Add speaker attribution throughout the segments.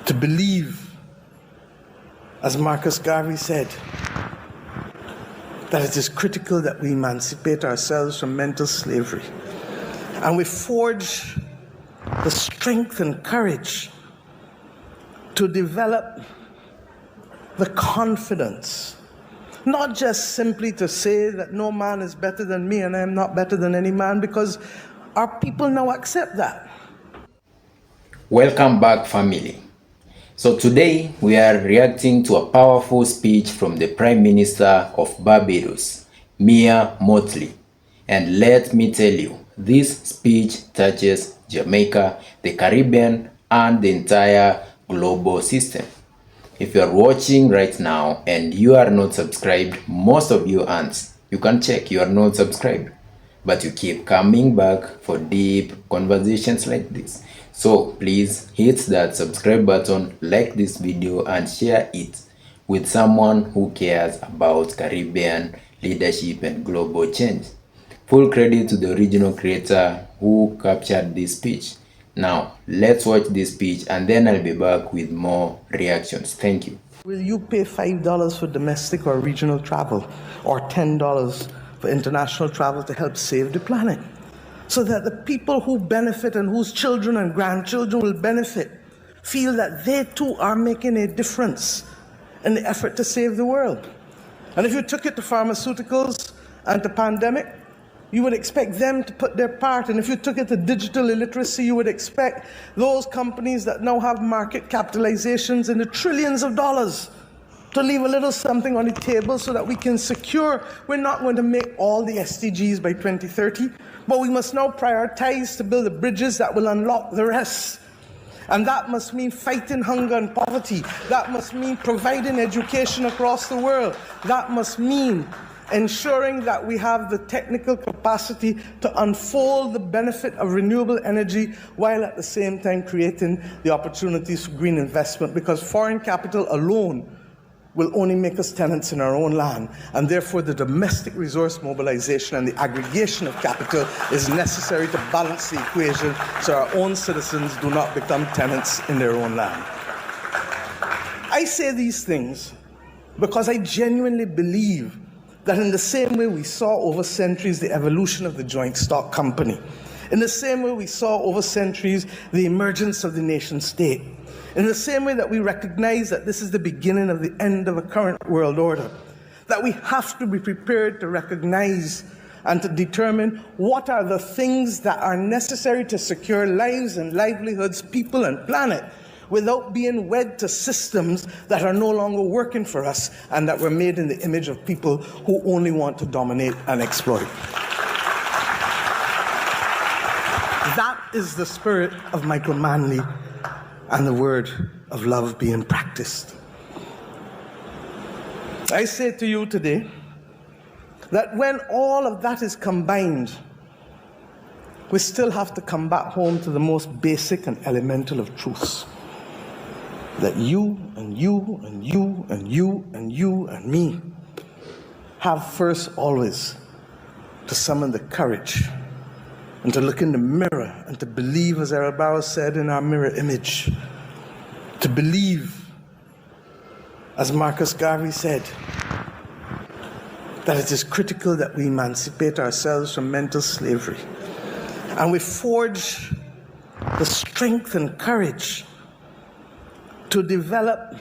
Speaker 1: to believe, as Marcus Garvey said, that it is critical that we emancipate ourselves from mental slavery. And we forge the strength and courage to develop the confidence, not just simply to say that no man is better than me and I am not better than any man, because our people now accept that.
Speaker 2: Welcome back, family. So today we are reacting to a powerful speech from the Prime Minister of Barbados, Mottley. And let me tell you, this speech touches Jamaica, the Caribbean, and the entire global system. If you are watching right now and you are not subscribed, most of you aren't. You can check you are not subscribed, but you keep coming back for deep conversations like this. So please hit that subscribe button, like this video, and share it with someone who cares about Caribbean leadership and global change. Full credit to the original creator who captured this speech. Now, let's watch this speech and then I'll be back with more reactions. Thank you.
Speaker 1: Will you pay $5 for domestic or regional travel, or $10 for international travel to help save the planet, so that the people who benefit and whose children and grandchildren will benefit feel that they too are making a difference in the effort to save the world? And if you took it to pharmaceuticals and to pandemic, you would expect them to put their part. And if you took it to digital illiteracy, you would expect those companies that now have market capitalizations in the trillions of dollars to leave a little something on the table so that we can secure we're not going to make all the SDGs by 2030, but we must now prioritize to build the bridges that will unlock the rest. And that must mean fighting hunger and poverty. That must mean providing education across the world. That must mean ensuring that we have the technical capacity to unfold the benefit of renewable energy while at the same time creating the opportunities for green investment, because foreign capital alone will only make us tenants in our own land, and therefore the domestic resource mobilization and the aggregation of capital is necessary to balance the equation so our own citizens do not become tenants in their own land. I say these things because I genuinely believe that in the same way we saw over centuries the evolution of the joint stock company, in the same way we saw over centuries the emergence of the nation state, in the same way that we recognize that this is the beginning of the end of a current world order, that we have to be prepared to recognize and to determine what are the things that are necessary to secure lives and livelihoods, people and planet, without being wed to systems that are no longer working for us and that were made in the image of people who only want to dominate and exploit. That is the spirit of Michael Manley and the word of love being practiced. I say to you today that when all of that is combined, we still have to come back home to the most basic and elemental of truths. That you and you and you and you and you and me have first always to summon the courage and to look in the mirror and to believe, as Errol Barrows said, in our mirror image. To believe, as Marcus Garvey said, that it is critical that we emancipate ourselves from mental slavery. And we forge the strength and courage to develop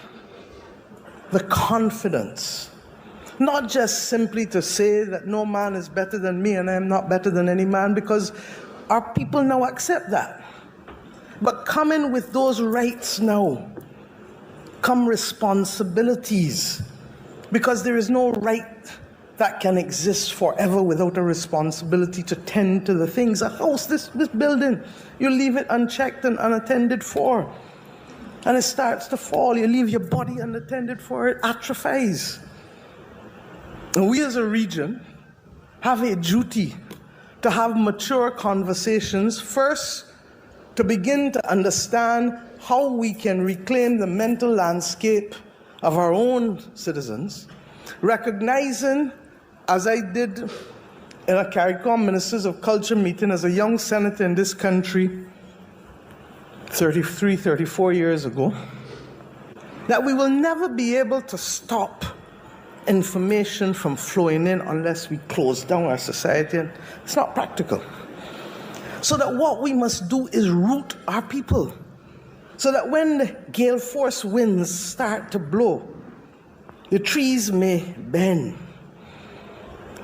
Speaker 1: the confidence, not just simply to say that no man is better than me and I am not better than any man, because our people now accept that. But coming with those rights now come responsibilities, because there is no right that can exist forever without a responsibility to tend to the things. A house, this building, you leave it unchecked and unattended for, and it starts to fall. You leave your body unattended for, it atrophies. And we as a region have a duty to have mature conversations, first to begin to understand how we can reclaim the mental landscape of our own citizens, recognizing, as I did in a CARICOM Ministers of Culture meeting as a young senator in this country 33, 34 years ago, that we will never be able to stop information from flowing in unless we close down our society, and it's not practical. So that what we must do is root our people, so that when the gale force winds start to blow, the trees may bend,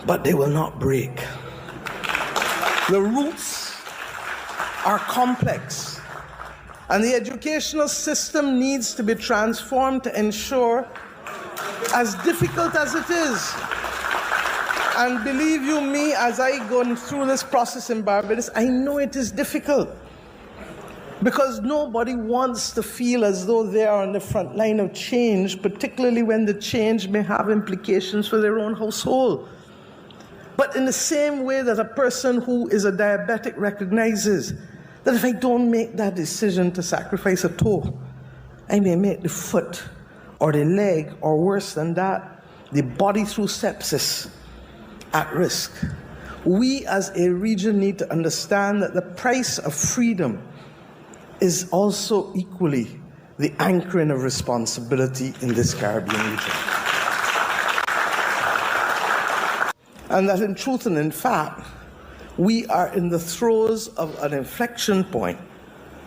Speaker 1: but they will not break. The roots are complex, and the educational system needs to be transformed to ensure, as difficult as it is, and believe you me, as I go through this process in Barbados, I know it is difficult, because nobody wants to feel as though they are on the front line of change, particularly when the change may have implications for their own household. But in the same way that a person who is a diabetic recognizes that if I don't make that decision to sacrifice a toe, I may make the foot or the leg, or worse than that, the body through sepsis at risk. We as a region need to understand that the price of freedom is also equally the anchoring of responsibility in this Caribbean region. And that in truth and in fact, we are in the throes of an inflection point,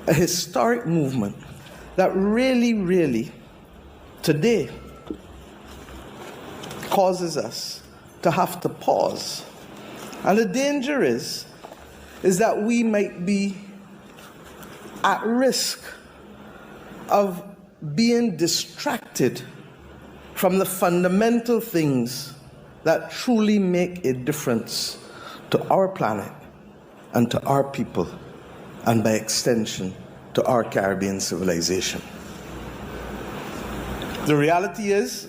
Speaker 1: a historic movement that really, today, causes us to have to pause. And the danger is that we might be at risk of being distracted from the fundamental things that truly make a difference to our planet and to our people, and by extension, to our Caribbean civilization. The reality is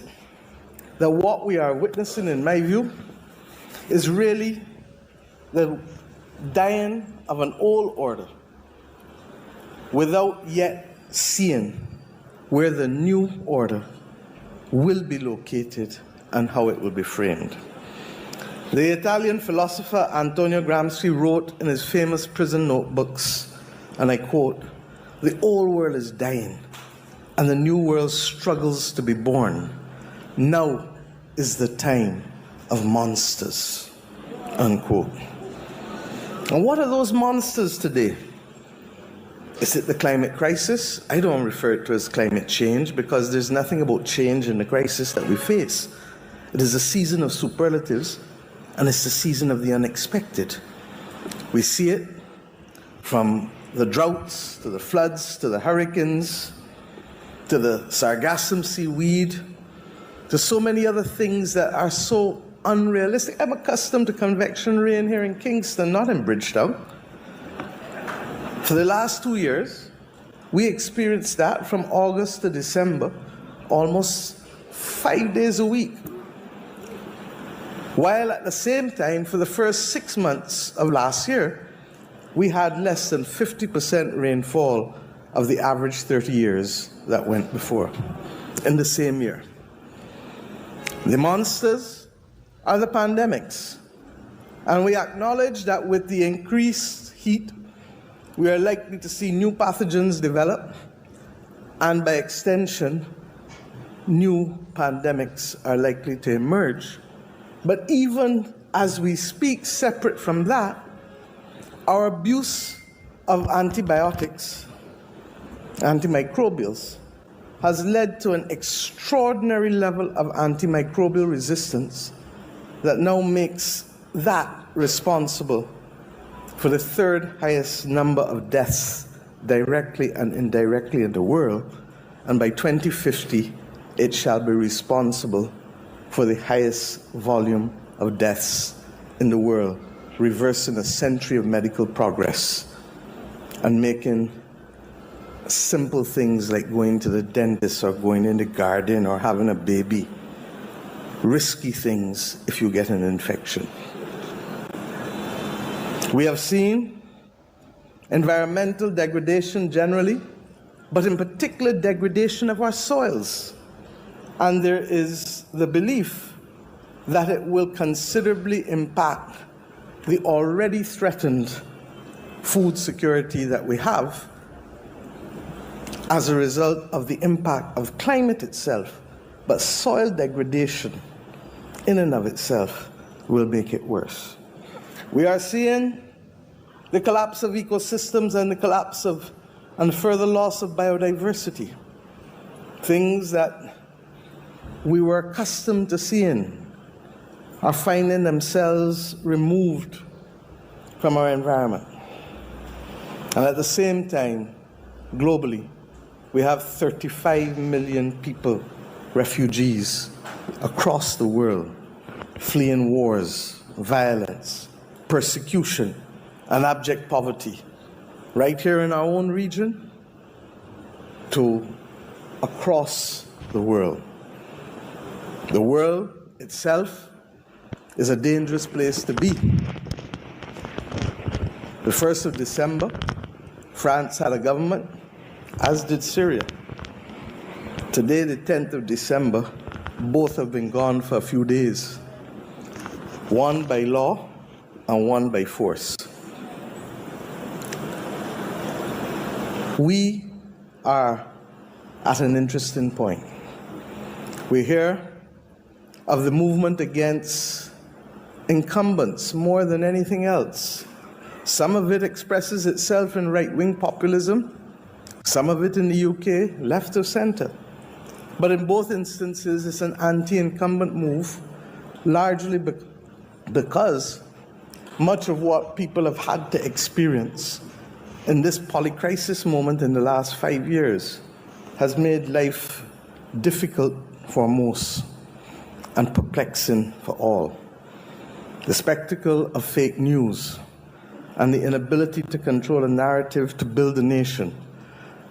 Speaker 1: that what we are witnessing, in my view, is really the dying of an old order without yet seeing where the new order will be located and how it will be framed. The Italian philosopher Antonio Gramsci wrote in his famous prison notebooks, and I quote, "The old world is dying, and the new world struggles to be born. Now is the time of monsters," unquote. And what are those monsters today? Is it the climate crisis? I don't refer it to as climate change, because there's nothing about change in the crisis that we face. It is a season of superlatives, and it's the season of the unexpected. We see it from the droughts, to the floods, to the hurricanes, to the sargassum seaweed, to so many other things that are so unrealistic. I'm accustomed to convection rain here in Kingston, not in Bridgetown. For the last 2 years, we experienced that from August to December, almost 5 days a week. While at the same time, for the first 6 months of last year, we had less than 50% rainfall of the average 30 years that went before, in the same year. The monsters are the pandemics. And we acknowledge that with the increased heat, we are likely to see new pathogens develop, and by extension, new pandemics are likely to emerge. But even as we speak, separate from that, our abuse of antibiotics, antimicrobials, has led to an extraordinary level of antimicrobial resistance that now makes that responsible for the third highest number of deaths directly and indirectly in the world, and by 2050, it shall be responsible for the highest volume of deaths in the world, reversing a century of medical progress and making simple things like going to the dentist or going in the garden or having a baby risky things if you get an infection. We have seen environmental degradation generally, but in particular degradation of our soils. And there is the belief that it will considerably impact the already threatened food security that we have as a result of the impact of climate itself, but soil degradation in and of itself will make it worse. We are seeing the collapse of ecosystems and the collapse of and further loss of biodiversity, things that we were accustomed to seeing are finding themselves removed from our environment. And at the same time, globally, we have 35 million people, refugees, across the world, fleeing wars, violence, persecution, and abject poverty, right here in our own region to across the world. The world itself is a dangerous place to be. The 1st of December, France had a government, as did Syria. Today, the 10th of December, both have been gone for a few days, one by law and one by force. We are at an interesting point. We hear of the movement against incumbents more than anything else. Some of it expresses itself in right-wing populism, some of it in the UK, left of centre. But in both instances, it's an anti-incumbent move, largely because much of what people have had to experience in this polycrisis moment in the last 5 years has made life difficult for most and perplexing for all. The spectacle of fake news and the inability to control a narrative to build a nation,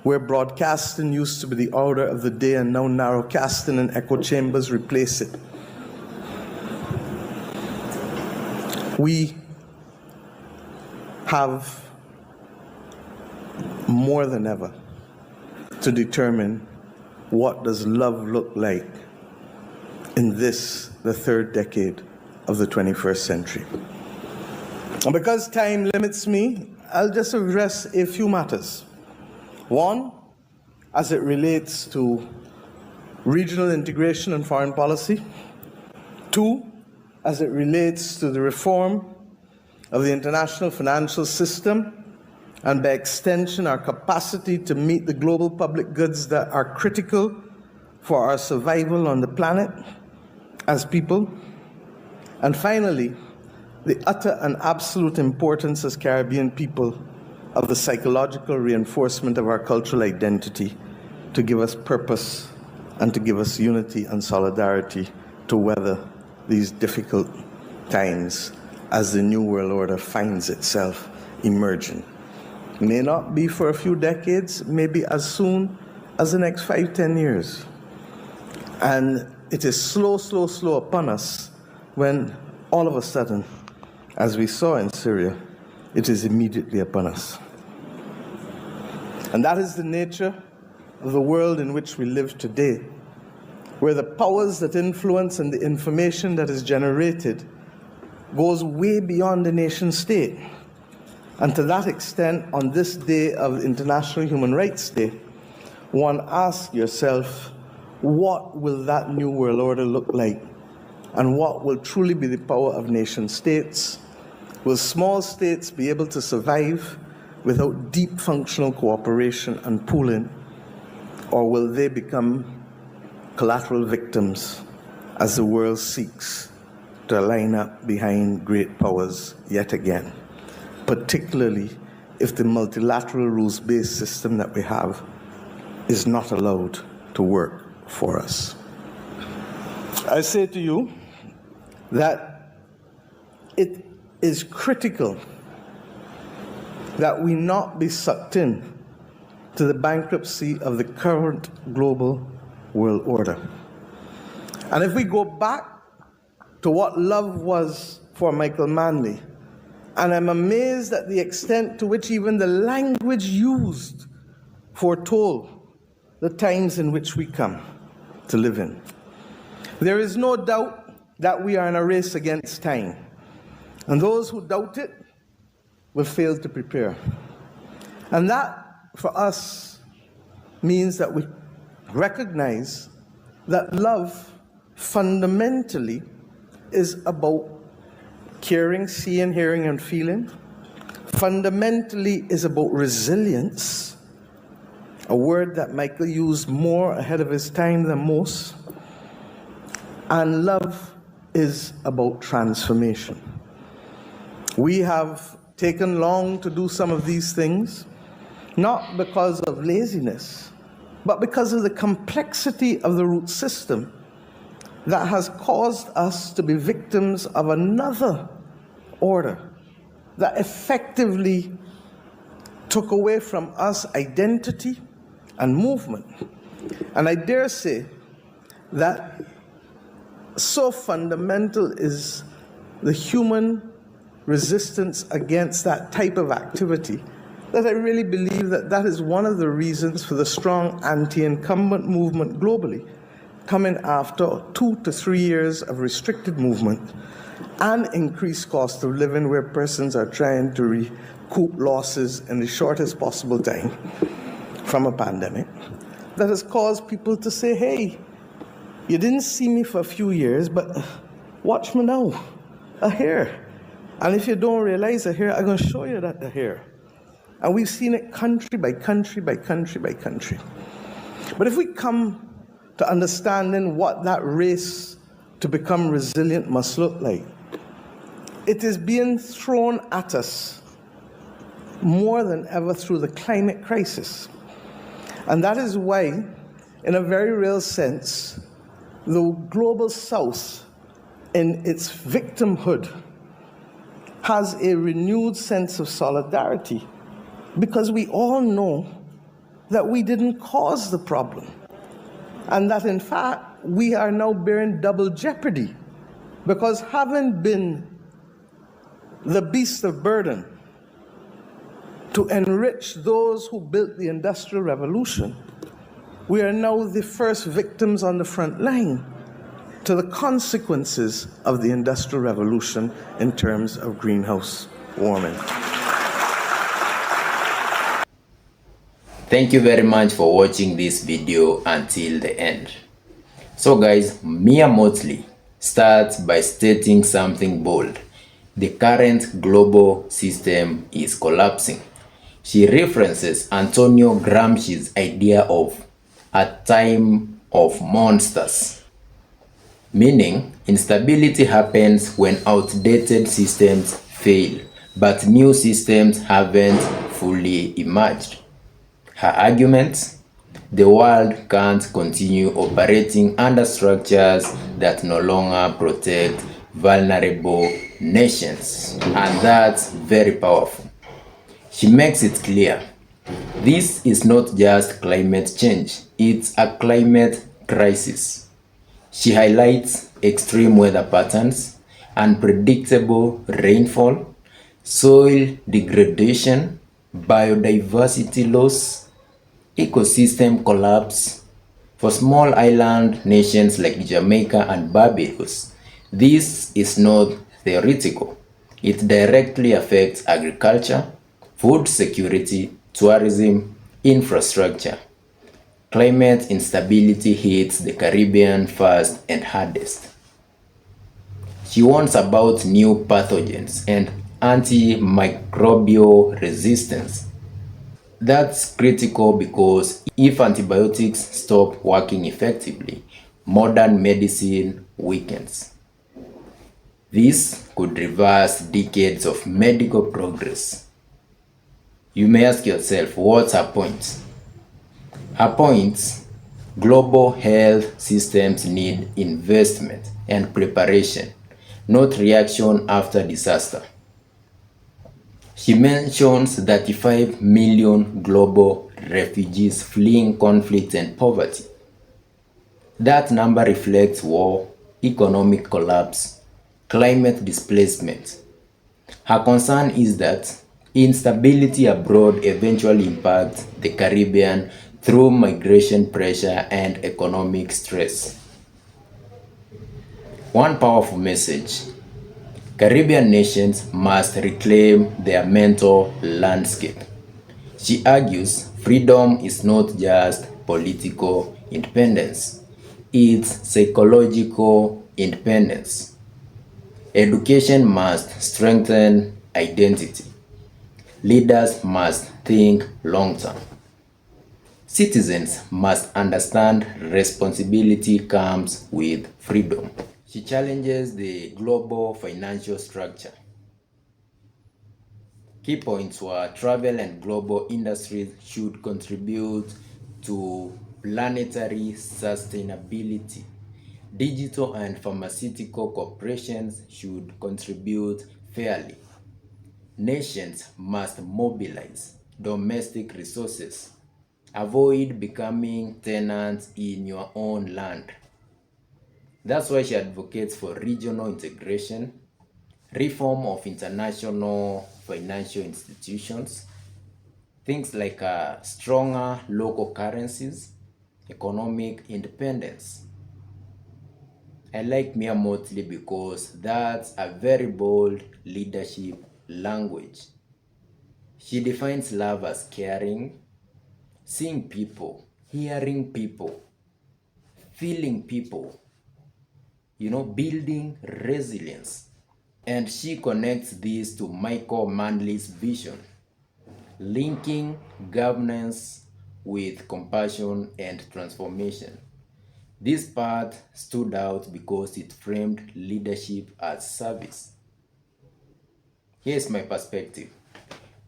Speaker 1: where broadcasting used to be the order of the day and now narrowcasting and echo chambers replace it. We have more than ever to determine what does love look like in this, the third decade of the 21st century. And because time limits me, I'll just address a few matters. One, as it relates to regional integration and foreign policy. Two, as it relates to the reform of the international financial system and by extension our capacity to meet the global public goods that are critical for our survival on the planet as people. And finally, the utter and absolute importance as Caribbean people of the psychological reinforcement of our cultural identity to give us purpose and to give us unity and solidarity to weather these difficult times as the New World Order finds itself emerging. May not be for a few decades, maybe as soon as the next 5-10 years. And it is slow upon us when all of a sudden, as we saw in Syria, it is immediately upon us. And that is the nature of the world in which we live today, where the powers that influence and the information that is generated goes way beyond the nation state. And to that extent, on this day of International Human Rights Day, one asks yourself, what will that new world order look like? And what will truly be the power of nation states? Will small states be able to survive without deep functional cooperation and pooling? Or will they become collateral victims as the world seeks to line up behind great powers yet again? Particularly if the multilateral rules-based system that we have is not allowed to work for us. I say to you that it is critical that we not be sucked in to the bankruptcy of the current global world order. And if we go back to what love was for Michael Manley, and I'm amazed at the extent to which even the language used foretold the times in which we come to live in. There is no doubt that we are in a race against time, and those who doubt it will fail to prepare. And that, for us, means that we recognize that love fundamentally is about caring, seeing, hearing, and feeling. Fundamentally is about resilience, a word that Michael used more ahead of his time than most. And love is about transformation. We have taken long to do some of these things, not because of laziness, but because of the complexity of the root system that has caused us to be victims of another order that effectively took away from us identity and movement. And I dare say that so fundamental is the human resistance against that type of activity that I really believe that that is one of the reasons for the strong anti-incumbent movement globally, coming after 2 to 3 years of restricted movement and increased cost of living, where persons are trying to recoup losses in the shortest possible time from a pandemic, that has caused people to say, hey, you didn't see me for a few years, but watch me now, I'm here. And if you don't realize I'm here, I'm going to show you that I'm here. And we've seen it country by country by country by country. But if we come to understanding what that race to become resilient must look like, it is being thrown at us more than ever through the climate crisis. And that is why, in a very real sense, the global south, in its victimhood, has a renewed sense of solidarity, because we all know that we didn't cause the problem, and that in fact we are now bearing double jeopardy, because having been the beast of burden to enrich those who built the Industrial Revolution, we are now the first victims on the front line to the consequences of the Industrial Revolution in terms of greenhouse warming.
Speaker 2: Thank you very much for watching this video until the end. So guys, Mia Mottley starts by stating something bold. The current global system is collapsing. She references Antonio Gramsci's idea of a time of monsters, meaning instability happens when outdated systems fail, but new systems haven't fully emerged. Her argument: the world can't continue operating under structures that no longer protect vulnerable nations, and that's very powerful. She makes it clear this is not just climate change, it's a climate crisis. She highlights extreme weather patterns, unpredictable rainfall, soil degradation, biodiversity loss, ecosystem collapse. For small island nations like Jamaica and Barbados, this is not theoretical. It directly affects agriculture, food security, tourism, infrastructure. Climate instability hits the Caribbean first and hardest. She warns about new pathogens and antimicrobial resistance. That's critical because if antibiotics stop working effectively, modern medicine weakens. This could reverse decades of medical progress. You may ask yourself, what's her point? Her point: global health systems need investment and preparation, not reaction after disaster. She mentions 35 million global refugees fleeing conflict and poverty. That number reflects war, economic collapse, climate displacement. Her concern is that instability abroad eventually impacts the Caribbean through migration pressure and economic stress. One powerful message: Caribbean nations must reclaim their mental landscape. She argues freedom is not just political independence. It's psychological independence. Education must strengthen identity. Leaders must think long term. Citizens must understand responsibility comes with freedom. She challenges the global financial structure. Key points were travel and global industries should contribute to planetary sustainability. Digital and pharmaceutical corporations should contribute fairly. Nations must mobilize domestic resources. Avoid becoming tenants in your own land. That's why she advocates for regional integration, reform of international financial institutions, things like stronger local currencies, economic independence. I like Mia Mottley because that's a very bold leadership language. She defines love as caring, seeing people, hearing people, feeling people, building resilience. And she connects this to Michael Manley's vision, linking governance with compassion and transformation. This part stood out because it framed leadership as service. Here's my perspective.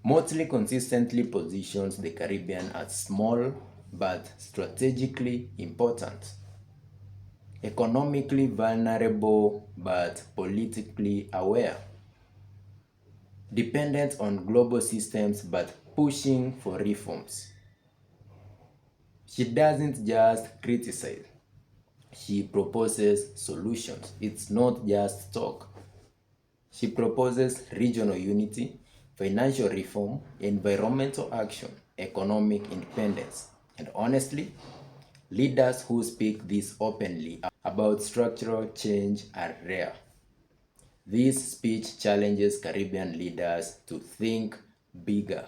Speaker 2: Mottley consistently positions the Caribbean as small but strategically important, economically vulnerable but politically aware, dependent on global systems but pushing for reforms. She doesn't just criticize, she proposes solutions. It's not just talk. She proposes regional unity, financial reform, environmental action, economic independence. And honestly, leaders who speak this openly about structural change are rare. This speech challenges Caribbean leaders to think bigger.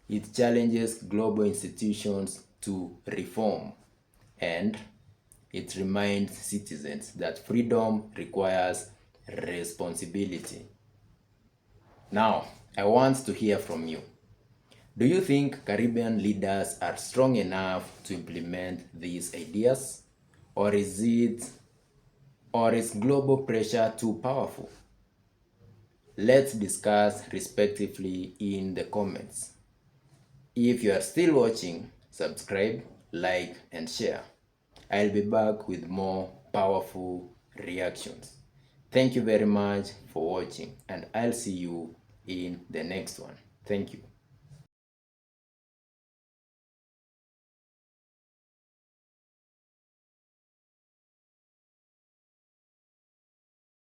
Speaker 2: It challenges global institutions to reform. And it reminds citizens that freedom requires responsibility. Now, I want to hear from you. Do you think Caribbean leaders are strong enough to implement these ideas? Or is global pressure too powerful? Let's discuss respectively in the comments. If you are still watching, subscribe, like, and share. I'll be back with more powerful reactions. Thank you very much for watching, and I'll see you in the next one. Thank you.